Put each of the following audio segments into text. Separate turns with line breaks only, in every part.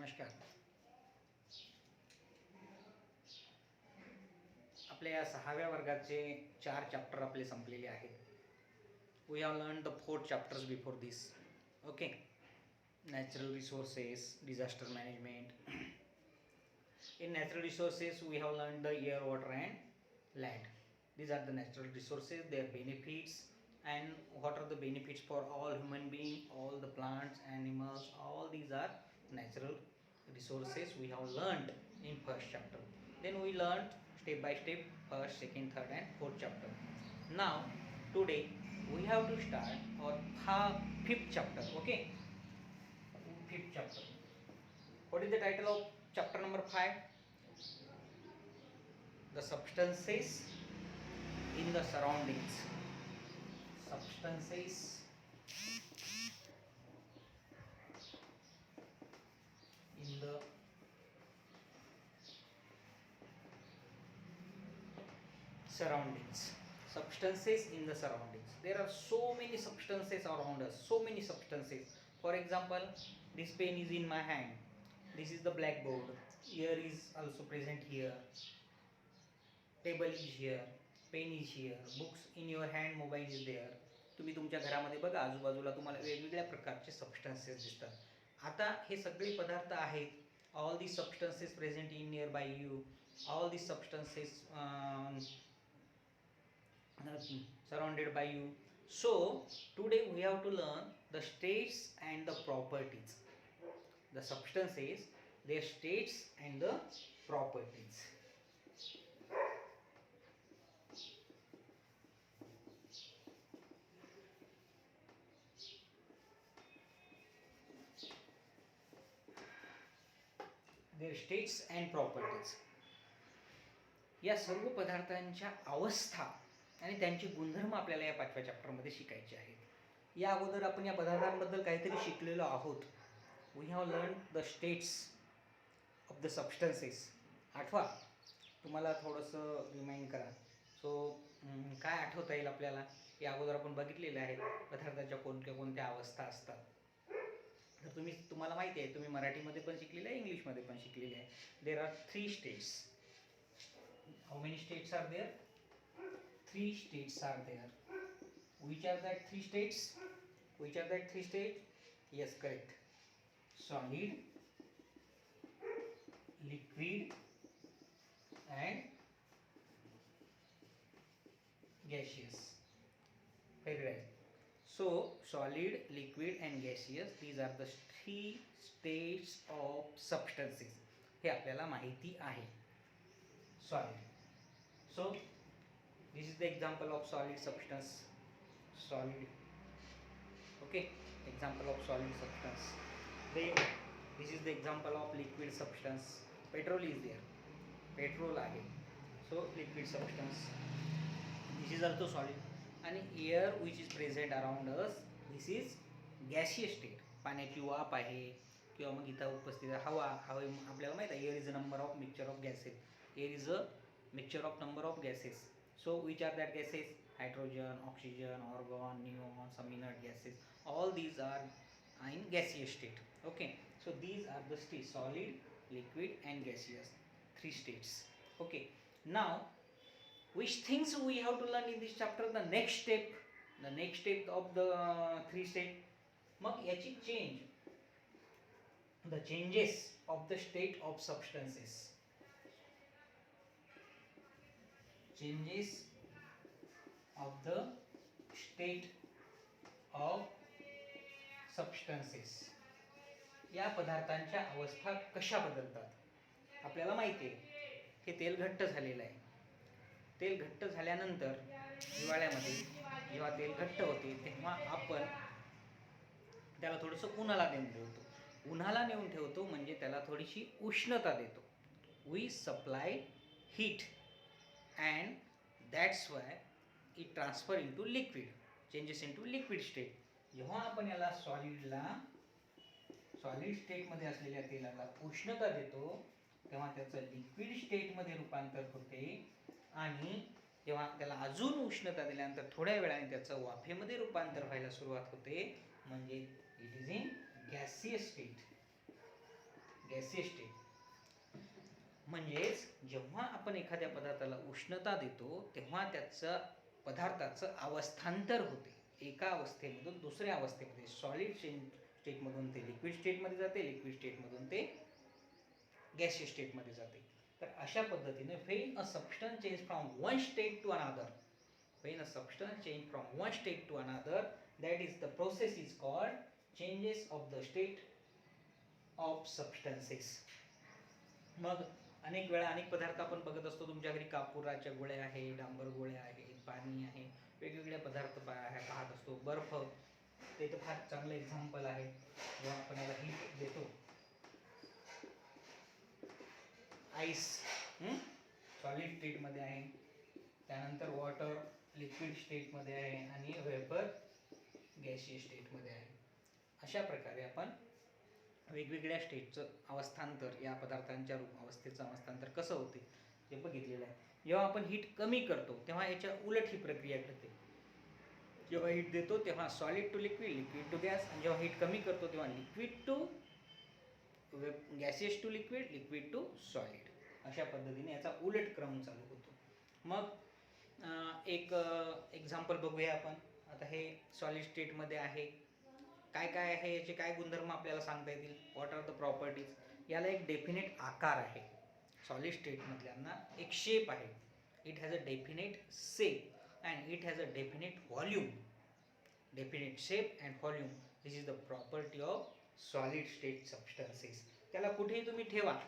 नमस्कार. आपल्या या 6व्या वर्गाचे 4 चॅप्टर आपले संपलेले आहेत. We have learn the 4 chapters before this. Okay. Natural resources, disaster management. In natural resources we have learned the air, water and land. These are the natural resources, their benefits, and what are the benefits for all human beings, all the plants, animals, all these are natural resources we have learned in first chapter. Then we learned step by step first, second, third and fourth chapter. Now today we have to start our fifth chapter. Okay, fifth chapter. What is the title of chapter number 5? The substances in the surroundings. Substances in the surroundings. Substances in the surroundings. There are so many substances around us. So many substances. For example, this pen is in my hand. This is the blackboard. Air is also present here. Table is here. Pen is here. Books in your hand. Mobile is there. तुम्ही तुमच्या घरामध्ये बघा, आजूबाजूला तुम्हाला वेगवेगळ्या प्रकारचे substances दिसतात. आता हे सगळे पदार्थ आहेत. All these substances present in nearby you. All these substances surrounded by you. So today we have to learn the states and the properties. The substances, their states and the properties. Their states and properties. या सर्व पदार्थांच्या अवस्था आणि त्यांचे गुणधर्म आपल्याला या 5व्या चॅप्टरमध्ये शिकायचे आहेत. या अगोदर आपण या पदार्थांबद्दल काहीतरी शिकलेलो आहोत. We have learn the states of the substances. आठवा, तुम्हाला थोडंसं रिमाइंड करा. सो काय आठवता येईल आपल्याला? या अगोदर आपण बघितलेले आहे पदार्थाच्या कोणत्या कोणत्या अवस्था असतात. तर तुम्हाला माहिती आहे, तुम्ही मराठीमध्ये पण शिकलेले आहे, इंग्लिशमध्ये पण शिकलेले आहे. There are 3 states. How many states are there? 3 states are there. Which are that 3 states? Which are that 3 states? Yes, correct. Solid, liquid and gaseous. Very right. So solid, liquid and gaseous, these are the 3 states of substances. हे आपल्याला माहिती आहे. Solid. So this is the example of solid substance. Solid. Okay, example of solid substance. Then this is the example of liquid substance. Petrol is there. Petrol आहे. So liquid substance. This is also solid. आणि air which is present around us, this is gaseous state. पाण्याची वाफ आहे किंवा मग इथं उपस्थित हवा. आपल्याला माहिती आहे, air is a number of mixture of gases. Air is a mixture of number of gases. So which are that gases? Hydrogen, oxygen, argon, neon, some inert gases. All these are in gaseous state. Okay. So these are the states: solid, liquid and gaseous. 3 states. Okay. Now which things we have to learn in this chapter? The next step of the 3 state. मग याची the changes of the state of substances. Changes of the state of substances. या पदार्थांच्या अवस्था कशा बदलतात? आपल्याला माहिती आहे, हे तेल घट्ट झालेलं आहे. तेल घट्ट झाल्यानंतर हिवाळ्यामध्ये जेव्हा तेल घट्ट होते तेव्हा आपण त्याला थोडंसं उन्हाला नेऊन ठेवतो म्हणजे त्याला थोडीशी उष्णता देतो. We supply heat and that's why it transfer into liquid, changes into liquid state. जेव्हा आपण याला सॉलिड स्टेटमध्ये असलेल्या तेलाला उष्णता देतो तेव्हा त्याचं लिक्विड स्टेटमध्ये रूपांतर होते आणि तेव्हा त्याला अजून उष्णता दिल्यानंतर थोड्या वेळाने त्याचं वाफेमध्ये रूपांतर व्हायला सुरुवात होते, म्हणजे it is in gaseous state. Gaseous state म्हणजेच जेव्हा आपण एखाद्या पदार्थाला उष्णता देतो तेव्हा त्याचं पदार्थाचं अवस्थांतर होते, एका अवस्थेमधून दुसऱ्या अवस्थेमध्ये. सॉलिड स्टेटमधून ते लिक्विड स्टेटमध्ये जाते, लिक्विड स्टेटमधून ते गॅसियस स्टेटमध्ये जाते. तर अशा पद्धतीने when a substance change from one state to another, when a substance change from one state to another, that is the process is called changes of the state of substances. मग अनेक वेळा अनेक पदार्थ आपण बघत असतो. तुमच्या घरी कापुराच्या गोळ्या आहे, डांबर गोळ्या आहेत, पाणी आहे, वेगवेगळे पदार्थ पाहत असतो. बर्फ ते तर फार चांगलं एक्झाम्पल आहे. जेव्हा आपण याला हीट देतो, आईस सॉलिड स्टेटमध्ये आहे, त्यानंतर वॉटर लिक्विड स्टेटमध्ये आहे आणि वेपर गॅसियस स्टेटमध्ये आहे. अशा प्रकारे आपण वेगवेगळ्या स्टेटचं अवस्थांतर, या पदार्थांच्या अवस्थेचं अवस्थांतर कसं होते ते बघितलेलं आहे. जेव्हा आपण हीट कमी करतो तेव्हा याच्या उलट ही प्रक्रिया घडते. जेव्हा हीट देतो तेव्हा solid to liquid, liquid to gas, आणि जेव्हा हीट कमी करतो तेव्हा liquid to gaseous to liquid, liquid to solid. अशा पद्धतीने याचा उलट क्रम चालू होतो. मग एक एक्झाम्पल बघूया आपण. आता हे सॉलिड स्टेटमध्ये आहे. काय काय आहे, याचे काय गुणधर्म आपल्याला सांगता येतील? What are the properties? याला एक डेफिनेट आकार आहे. सॉलिड स्टेटमधल्यांना एक शेप आहे. It has a definite shape and it has a definite volume. Definite shape and volume, this is the property of solid state substances. त्याला कुठेही तुम्ही ठेवा,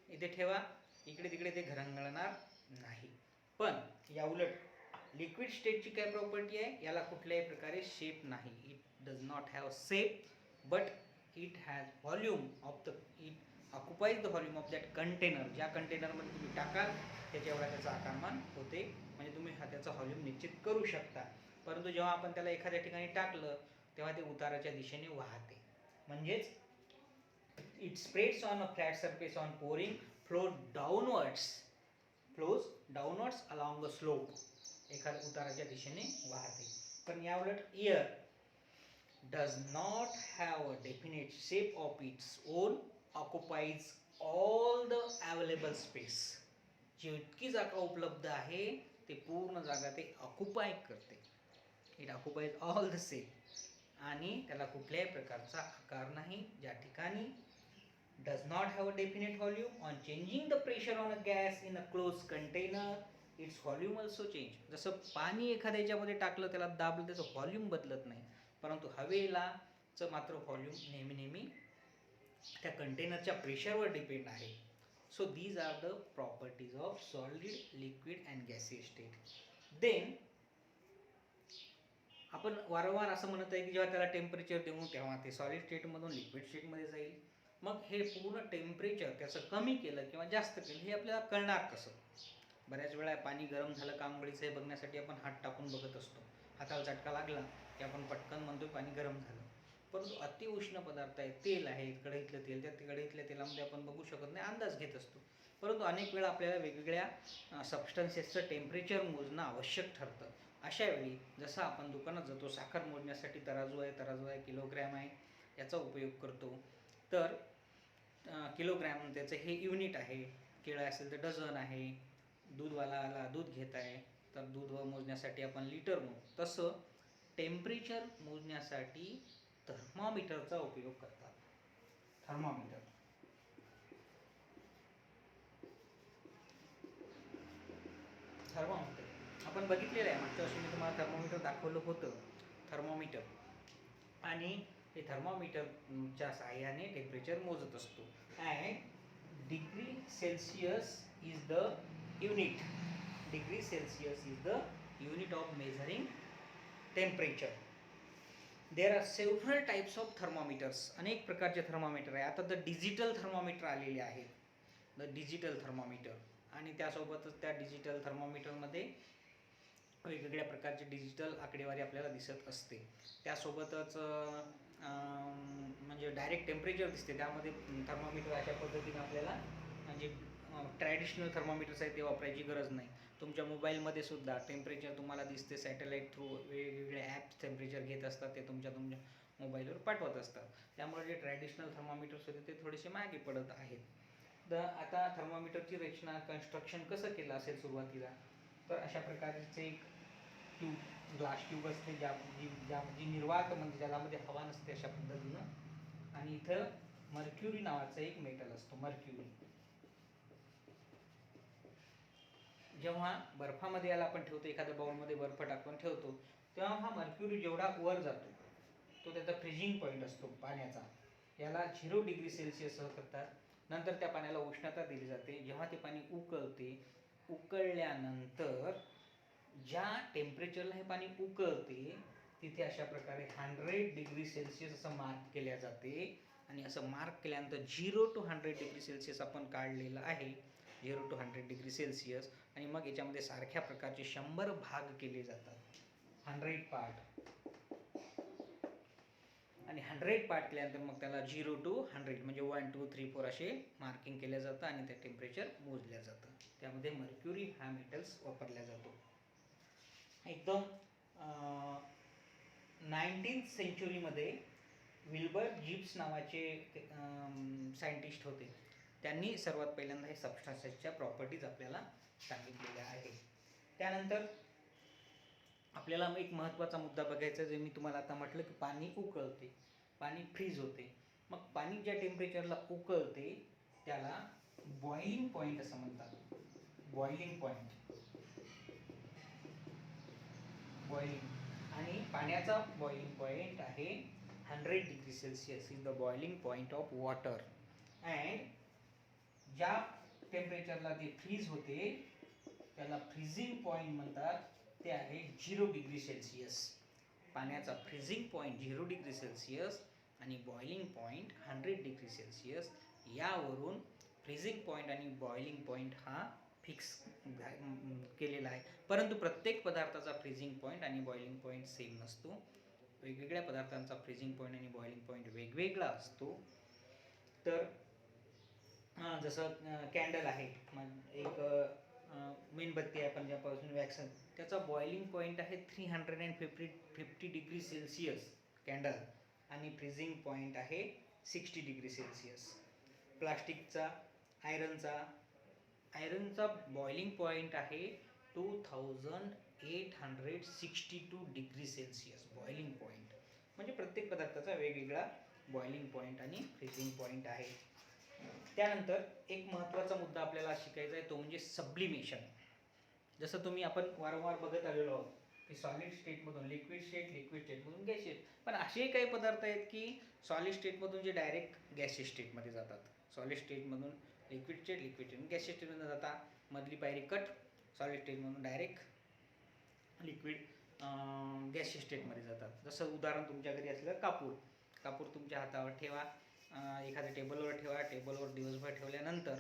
इथे ठेवा, इकडे तिकडे ते घरंगळणार नाही. पण या उलट लिक्विड स्टेटची काय प्रॉपर्टी आहे? याला कुठल्याही प्रकारे शेप नाही. It does not have shape but it has volume of the, it occupies the volume of that container. ज्या कंटेनरमध्ये तुम्ही टाकाल त्याच्या एवढा त्याचा आकारमान होते, म्हणजे तुम्ही त्याचा व्हॉल्यूम निश्चित करू शकता. परंतु जेव्हा आपण त्याला एखाद्या ठिकाणी टाकलं तेव्हा ते उताराच्या दिशेने वाहते. म्हणजेच it spreads on a flat surface on pouring, flows downwards along the slope. एखाद्या उताराच्या दिशेने वाहते. पण याउलट air does not have a definite shape of its own, occupies all the available space. जितकी जागा उपलब्ध आहे ते पूर्ण जागा ते ऑक्युपाय करते. It occupies all the space आणि त्याला कुठल्याही प्रकारचा आकार नाही. ज्या ठिकाणी does not have a definite volume, on changing the pressure on a gas in a closed container, its volume also change. जसं पाणी एखाद्या याच्यामध्ये टाकलं, त्याला दाबलं, त्याचं व्हॉल्यूम बदलत नाही, परंतु हवेलाचं मात्र व्हॉल्यूम नेहमी त्या कंटेनरच्या प्रेशरवर डिपेंड आहे. So these are the properties of solid, liquid and gaseous state. Then आपण वारंवार असं म्हणत आहे की जेव्हा त्याला टेम्परेचर देऊ तेव्हा ते सॉलिड स्टेटमधून लिक्विड स्टेटमध्ये जाईल. मग हे पूर्ण टेम्परेचर त्याचं कमी केलं किंवा जास्त केलं हे आपल्याला कळणार कसं? बऱ्याच वेळा पाणी गरम झालं का आंघोळीचं हे बघण्यासाठी आपण हात टाकून बघत असतो. हाताला चटका लागला की आपण पटकन म्हणतो पाणी गरम झालं. परंतु अतिउष्ण पदार्थ आहे, तेल आहे, कढईतलं तेल, त्या कढईतल्या तेलामध्ये आपण बघू शकत नाही, अंदाज घेत असतो. परंतु अनेक वेळा आपल्याला वेगवेगळ्या सबस्टन्सेसचं टेम्परेचर मोजणं आवश्यक ठरतं. अशा वेळी जसं आपण दुकानात जातो, साखर मोजण्यासाठी तराजू आहे, किलोग्रॅम आहे, याचा उपयोग करतो. तर किलोग्रॅम त्याचं हे युनिट आहे. केळं असेल तर डझन आहे. दूधवाला दूध घेत आहे तर दूध मोजण्यासाठी आपण लिटर मोज. तसं टेम्परेचर मोजण्यासाठी थर्मोमीटरचा उपयोग करतात. थर्मोमीटर आपण बघितलेलं आहे. मागच्या वर्षी मी तुम्हाला थर्मोमीटर दाखवलं होतं. थर्मोमीटर आणि हे थर्मोमीटरच्या सहाय्याने टेम्परेचर मोजत असतो. And degree Celsius is the unit. Degree Celsius is the unit of measuring temperature. There are several types of thermometers. अनेक प्रकारचे थर्मोमीटर आहे. आता द डिजिटल थर्मोमीटर आलेले आहेत. द डिजिटल थर्मोमीटर, आणि त्यासोबतच त्या डिजिटल थर्मोमीटरमध्ये वेगवेगळ्या प्रकारची डिजिटल आकडेवारी आपल्याला दिसत असते. त्यासोबतच म्हणजे डायरेक्ट टेम्परेचर दिसते. त्यामध्ये थर्मोमीटर अशा पद्धतीने आपल्याला म्हणजे ट्रॅडिशनल थर्मोमीटर्स आहेत ते वापरायची गरज नाही. तुमच्या मोबाईलमध्ये सुद्धा टेम्परेचर तुम्हाला दिसते. सॅटेलाईट थ्रू वेगवेगळे ॲप्स टेम्परेचर घेत असतात. ते तुमच्या मोबाईलवर पाठवत असतात. त्यामुळे जे ट्रॅडिशनल थर्मामीटर्स होते ते थोडेसे मागे पडत आहेत. तर आता थर्मामीटरची रचना कन्स्ट्रक्शन कसं केलं असेल सुरुवातीला, तर अशा प्रकारचे एक ट्यूब, ग्लास ट्यूब असते जी निर्वात म्हणजे ज्यामध्ये हवा नसते अशा पद्धतीनं. आणि इथं मर्क्युरी नावाचं एक मेटल असतो, मर्क्युरी. जेव्हा बर्फामध्ये याला आपण ठेवतो, एखाद्या बाउलमध्ये बर्फ टाकून ठेवतो, तेव्हा हा मर्क्युरी जेवढा वर जातो तो त्याचा फ्रीजिंग पॉईंट असतो पाण्याचा. याला 0 डिग्री सेल्सिअस करतात. नंतर त्या पाण्याला उष्णता दिली जाते. जेव्हा ते पाणी उकळते, उकळल्यानंतर ज्या टेम्परेचरला हे पाणी उकळते तिथे अशा प्रकारे 100 डिग्री सेल्सिअस असं मार्क केल्या जाते. आणि असं मार्क केल्यानंतर 0 to 100 डिग्री सेल्सिअस आपण काढलेलं आहे, 0 to 100 डिग्री सेल्सिअस. आणि मग याच्यामध्ये सारख्या प्रकारचे 100 भाग केले जातात, 100 पार्ट. आणि 100 पार्ट केल्यानंतर मग त्याला 0 to 100 म्हणजे 1 2 3 4 असे मार्किंग केलं जातं आणि ते टेम्परेचर मोजलं जातं. त्यामध्ये मर्क्युरी हा मेटल्स वापरला जातो. एकदम 19th सेंचुरीमध्ये विल्बर जिब्स नावाचे सायंटिस्ट होते. त्यांनी सर्वात पहिल्यांदा हे सबस्टन्सेसच्या प्रॉपर्टीज आपल्याला सांगितलेल्या आहेत. त्यानंतर आपल्याला एक महत्त्वाचा मुद्दा बघायचा, जे मी तुम्हाला आता म्हटलं की पाणी उकळते, पाणी फ्रीज होते. मग पाणी ज्या टेम्परेचरला उकळते त्याला बॉइलिंग पॉईंट असं म्हणतात. Boiling point, boiling. आणि पाण्याचा बॉइलिंग पॉईंट आहे 100 degree Celsius is the boiling point of water. And ज्या टेम्परेचरला ते फ्रीज होते त्याला फ्रीजिंग पॉईंट म्हणतात, ते आहे 0 डिग्री सेल्सिअस. पाण्याचा फ्रीजिंग पॉईंट 0 डिग्री सेल्सिअस आणि बॉइलिंग पॉईंट 100 डिग्री सेल्सिअस. यावरून फ्रीजिंग पॉईंट आणि बॉइलिंग पॉईंट हा फिक्स केलेला आहे. परंतु प्रत्येक पदार्थाचा फ्रीजिंग पॉईंट आणि बॉइलिंग पॉईंट सेम नसतो. वेगवेगळ्या पदार्थांचा फ्रीजिंग पॉईंट आणि बॉइलिंग पॉईंट वेगवेगळा असतो. तर जसं कॅन्डल आहे, एक मेणबत्ती आहे आपण ज्यापासून वॅक्स, त्याचा बॉइलिंग पॉईंट आहे 350 डिग्री सेल्सिअस कॅन्डल, आणि फ्रीजिंग पॉईंट आहे 60 डिग्री सेल्सिअस. प्लास्टिकचा, आयरनचा बॉइलिंग पॉईंट आहे 2862 डिग्री सेल्सिअस बॉइलिंग पॉईंट. म्हणजे प्रत्येक पदार्थाचा वेगवेगळा बॉइलिंग पॉईंट आणि फ्रीजिंग पॉईंट आहे. त्यानंतर एक महत्त्वाचा मुद्दा आपल्याला शिकायचा आहे, तो म्हणजे सब्लिमेशन. जसं आपण वारंवार बघत आलेलो आहोत की सॉलिड स्टेटमधून लिक्विड स्टेट, लिक्विड स्टेटमधून गॅसियस. पण असे काही पदार्थ आहेत की सॉलिड स्टेटमधून जे डायरेक्ट गॅसियस स्टेटमध्ये जातात. सॉलिड स्टेटमधून liquid state, liquid state gaseous स्टेटमधून जातात. मधली पायरी कट, सॉलिड स्टेटमधून डायरेक्ट लिक्विड गॅसियस स्टेटमध्ये जातात. जसं उदाहरण तुमच्या घरी असलेलं कापूर तुमच्या हातावर ठेवा, एखाद्या टेबलवर ठेवा. टेबलवर दिवसभर ठेवल्यानंतर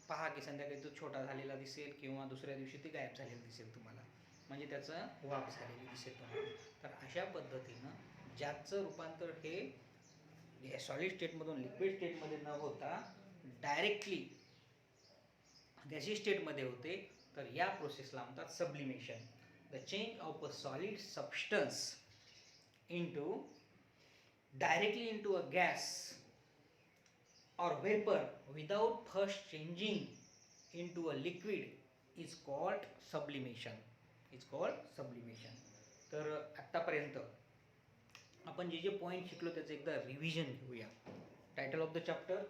पहा की संध्याकाळी तो छोटा झालेला दिसेल किंवा दुसऱ्या दिवशी ते गायब झालेलं दिसेल तुम्हाला, म्हणजे त्याचं वाफ झालेली दिसेल तुम्हाला. तर अशा पद्धतीनं ज्याचं रूपांतर हे सॉलिड स्टेटमधून लिक्विड स्टेटमध्ये न होता डायरेक्टली गॅसियस स्टेटमध्ये होते, तर या प्रोसेसला म्हणतात sublimation. The change of a solid substance directly into a gas or vapor without first changing into a liquid is called sublimation. तर आत्तापर्यंत आपण जे पॉईंट शिकलो त्याचं एकदा रिव्हिजन घेऊया. Title of the chapter,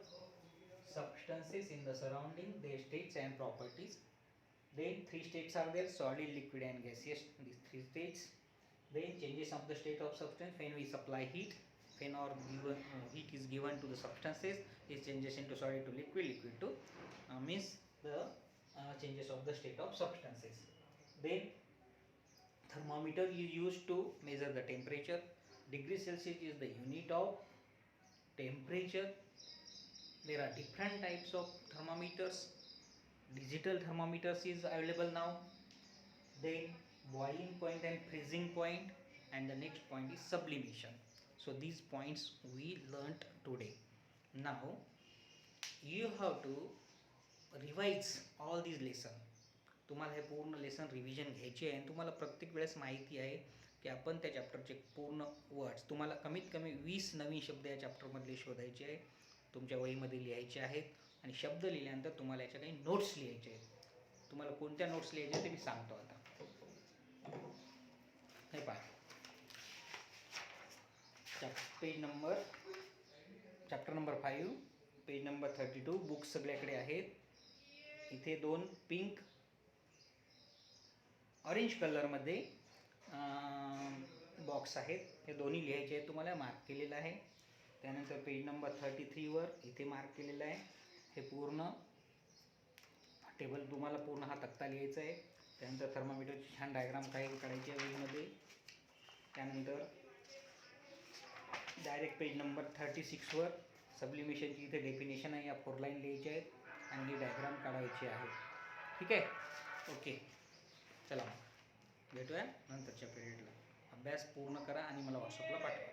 substances in the surrounding, their states and properties. Then 3 states are there: solid, liquid and gaseous. These 3 states. Then changes of the state of substance when we supply heat. When or heat is given to the substances, it changes into solid to liquid, liquid to means the changes of the state of substances. Then thermometer is used to measure the temperature. Degree Celsius is the unit of temperature. There are different types of thermometers. Digital thermometers is available now. Then boiling point and freezing point, and the next point is sublimation. So these points we learnt today. Now you have to revise all these lesson. तुम्हाला हे पूर्ण lesson revision घ्यायची आहे आणि तुम्हाला प्रत्येक वेळेस माहिती आहे की आपण त्या चॅप्टरचे पूर्ण वर्ड्स, तुम्हाला कमीत कमी 20 नवीन शब्द या चॅप्टरमधले शोधायचे आहे, तुमच्या वहीमध्ये लिहायचे आहेत. आणि शब्द लिहिल्यानंतर तुम्हाला याच्या काही नोट्स लिहायचे आहेत. तुम्हाला कोणत्या नोट्स लिहायचे ते मी सांगतो आता. हे पहा, chapter number 5, page number 32. Books सगळ्याकडे आहेत. इथे 2 पिंक ऑरेंज कलरमध्ये बॉक्स आहेत, हे दोन्ही लिहायचे आहेत, तुम्हाला मार्क केलेलं आहे. त्यानंतर पेज नंबर 33वर इथे मार्क केलेलं आहे. हे पूर्ण टेबल तुम्हाला पूर्ण हा तक्ता लिहायचा आहे. त्यानंतर थर्मामीटरची छान डायग्राम काही काढायची आहे वहीमध्ये. त्यानंतर डायरेक्ट पेज नंबर 36वर सब्लिमेशनची इथे डेफिनेशन आहे, या 4 लाईन लिहायच्या आहेत आणि ही डायग्राम काढायची आहे. ठीक आहे, ओके. चला भेटूया नंतरच्या पिरियडला. अभ्यास पूर्ण करा आणि मला व्हॉट्सअपला पाठवा.